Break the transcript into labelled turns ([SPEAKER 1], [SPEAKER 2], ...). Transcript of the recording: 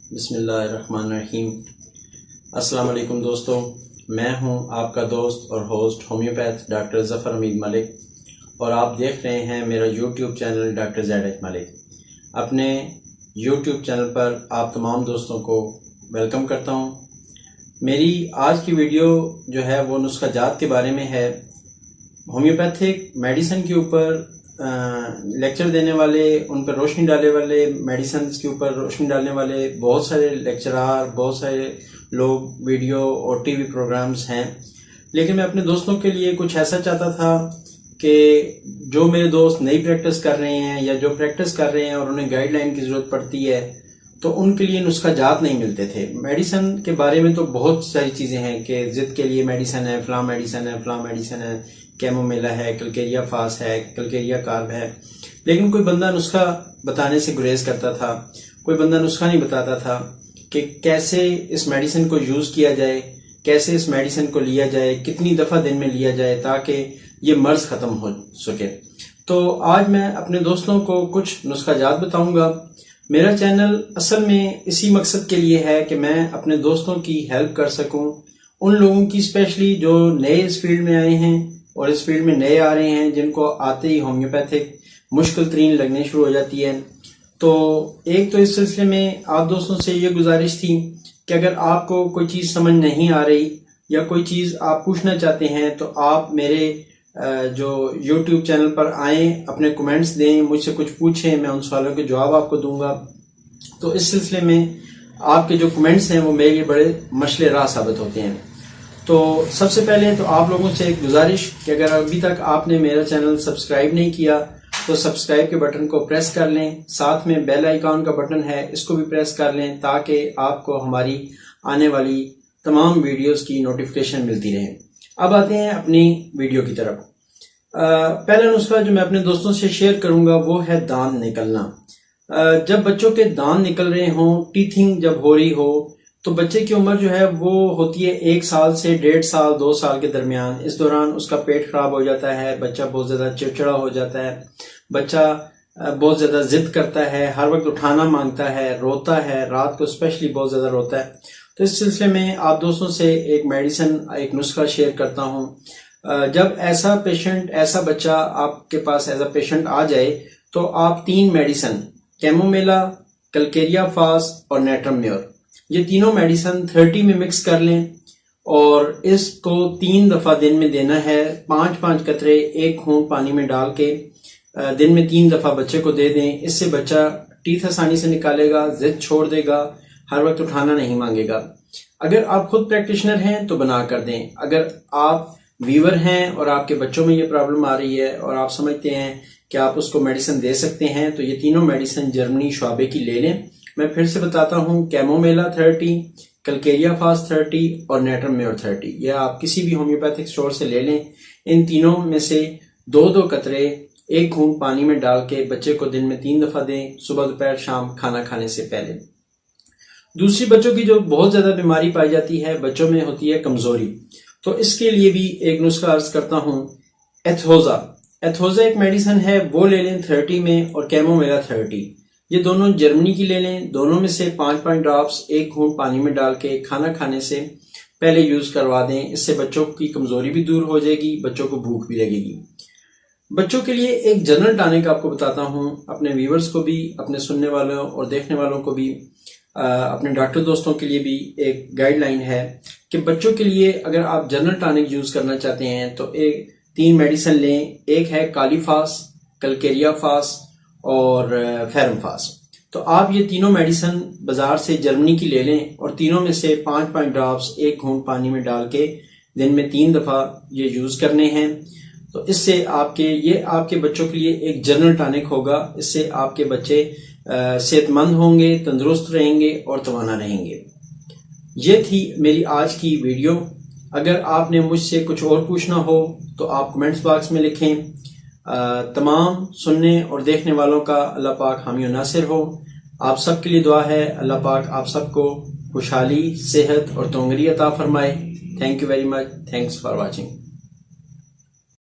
[SPEAKER 1] बिस्मिल्लाहिर्रहमानिर्रहीम। अस्सलाम वालेकुम दोस्तों, मैं हूं आपका दोस्त और host homeopath doctor Zafar Hamid Malik और आप देख रहे हैं मेरा YouTube channel doctor Z Malik. अपने यूट्यूब चैनल पर आप तमाम दोस्तों को वेलकम करता हूं। मेरी आज की वीडियो जो है वो नुस्खा जात के बारे में है। होम्योपैथिक मेडिसिन के ऊपर लेक्चर देने वाले, उन पर रोशनी डालने वाले, मेडिसिन के ऊपर रोशनी डालने वाले बहुत सारे लेक्चरार, बहुत सारे लोग वीडियो और टीवी प्रोग्राम्स हैं। लेकिन मैं अपने दोस्तों के लिए कुछ ऐसा चाहता था कि जो मेरे दोस्त नई प्रैक्टिस कर रहे हैं या जो प्रैक्टिस कर रहे हैं और उन्हें गाइडलाइन की ज़रूरत पड़ती है तो उनके लिए नुस्खा जात नहीं मिलते थे। मेडिसिन के बारे में तो बहुत सारी चीज़ें हैं कि ज़िद के लिए मेडिसिन है, फलां मेडिसिन है, फलां मेडिसिन है, कैमोमिला है, कलकेरिया फास है, कलकेरिया कार्ब है। लेकिन कोई बंदा नुस्खा बताने से गुरेज करता था, कोई बंदा नुस्खा नहीं बताता था कि कैसे इस मेडिसिन को यूज़ किया जाए, कैसे इस मेडिसिन को लिया जाए, कितनी दफ़ा दिन में लिया जाए ताकि ये मर्ज ख़त्म हो सके। तो आज मैं अपने दोस्तों को कुछ नुस्खा जात बताऊंगा। मेरा चैनल असल में इसी मकसद के लिए है कि मैं अपने दोस्तों की हेल्प कर सकूं, उन लोगों की स्पेशली जो नए इस फील्ड में आए हैं और इस फील्ड में नए आ रहे हैं, जिनको आते ही होम्योपैथिक मुश्किल तरीन लगने शुरू हो जाती है। तो एक तो इस सिलसिले में आप दोस्तों से ये गुजारिश थी कि अगर आपको कोई चीज़ समझ नहीं आ रही या कोई चीज़ आप पूछना चाहते हैं तो आप मेरे जो YouTube चैनल पर आएँ, अपने कमेंट्स दें, मुझसे कुछ पूछें, मैं उन सवालों के जवाब आपको दूंगा। तो इस सिलसिले में आपके जो कमेंट्स हैं वो मेरे लिए बड़े मशले राह साबित होते हैं। तो सबसे पहले तो आप लोगों से एक गुजारिश कि अगर अभी तक आपने मेरा चैनल सब्सक्राइब नहीं किया तो सब्सक्राइब के बटन को प्रेस कर लें, साथ में बेल आइकॉन का बटन है इसको भी प्रेस कर लें ताकि आपको हमारी आने वाली तमाम वीडियोस की नोटिफिकेशन मिलती रहे। अब आते हैं अपनी वीडियो की तरफ। पहला नुस्खा जो मैं अपने दोस्तों से शेयर करूंगा वो है दांत निकलना। जब बच्चों के दांत निकल रहे हों, टीथिंग जब हो रही हो, तो बच्चे की उम्र जो है वो होती है 1 साल से 1.5 साल 2 साल के दरमियान। इस दौरान उसका पेट खराब हो जाता है, बच्चा बहुत ज्यादा चिड़चिड़ा हो जाता है, बच्चा बहुत ज्यादा जिद करता है, हर वक्त उठाना मांगता है, रोता है, रात को स्पेशली बहुत ज्यादा रोता है। तो इस सिलसिले में आप दोस्तों से एक मेडिसिन, एक नुस्खा शेयर करता हूँ। जब ऐसा पेशेंट, ऐसा बच्चा आपके पास एज अ पेशेंट आ जाए तो आप 3 मेडिसिन, कैमोमिला, कलकेरिया फास और नेट्रम्योर, ये तीनों मेडिसिन 30 में मिक्स कर लें और इसको 3 दफा दिन में देना है। 5-5 कतरे 1 घूंट पानी में डाल के दिन में 3 दफा बच्चे को दे दें। इससे बच्चा टीथ आसानी से निकालेगा, जिद छोड़ देगा, हर वक्त उठाना नहीं मांगेगा। अगर आप खुद प्रैक्टिशनर हैं तो बना कर दें। अगर आप वीवर हैं और आपके बच्चों में ये प्रॉब्लम आ रही है और आप समझते हैं कि आप उसको मेडिसिन दे सकते हैं तो ये तीनों मेडिसिन जर्मनी शॉबे की ले लें। मैं फिर से बताता हूँ, कैमोमिला 30, कलकेरिया फास 30 और नेट्रम्योर 30। यह आप किसी भी होम्योपैथिक स्टोर से ले लें। इन तीनों में से 2-2 कतरे 1 घूंट पानी में डाल के बच्चे को दिन में 3 दफा दें, सुबह दोपहर शाम खाना खाने से पहले। दूसरी, बच्चों की जो बहुत ज्यादा बीमारी पाई जाती है, बच्चों में होती है कमजोरी, तो इसके लिए भी एक नुस्खा अर्ज करता हूँ। एथोजा एक मेडिसिन है, वो ले लें 30 में, और कैमोमिला 30, ये दोनों जर्मनी की ले लें। दोनों में से 5-5 ड्रॉप्स 1 घूंट पानी में डाल के खाना खाने से पहले यूज करवा दें। इससे बच्चों की कमजोरी भी दूर हो जाएगी, बच्चों को भूख भी लगेगी। बच्चों के लिए एक जनरल टॉनिक आपको बताता हूँ, अपने व्यूवर्स को भी, अपने सुनने वालों और देखने वालों को भी, अपने डॉक्टर दोस्तों के लिए भी एक गाइडलाइन है कि बच्चों के लिए अगर आप जनरल टॉनिक यूज करना चाहते हैं तो 3 मेडिसिन लें। एक है कालीफास, कलकेरिया फास और फेरम फास। तो आप ये तीनों मेडिसिन बाजार से जर्मनी की ले लें और तीनों में से 5-5 ड्रॉप्स 1 घूंट पानी में डाल के दिन में 3 दफा ये यूज करने हैं। तो इससे आपके बच्चों के लिए एक जनरल टॉनिक होगा। इससे आपके बच्चे सेहतमंद होंगे, तंदुरुस्त रहेंगे और तवाना रहेंगे। ये थी मेरी आज की वीडियो। अगर आपने मुझसे कुछ और पूछना हो तो आप कमेंट्स बॉक्स में लिखें। तमाम सुनने और देखने वालों का अल्लाह पाक हामी और नासिर हो। आप सबके लिए दुआ है, अल्लाह पाक आप सबको खुशहाली, सेहत और तोंगरी अता फरमाए। Thank you very much. Thanks for watching.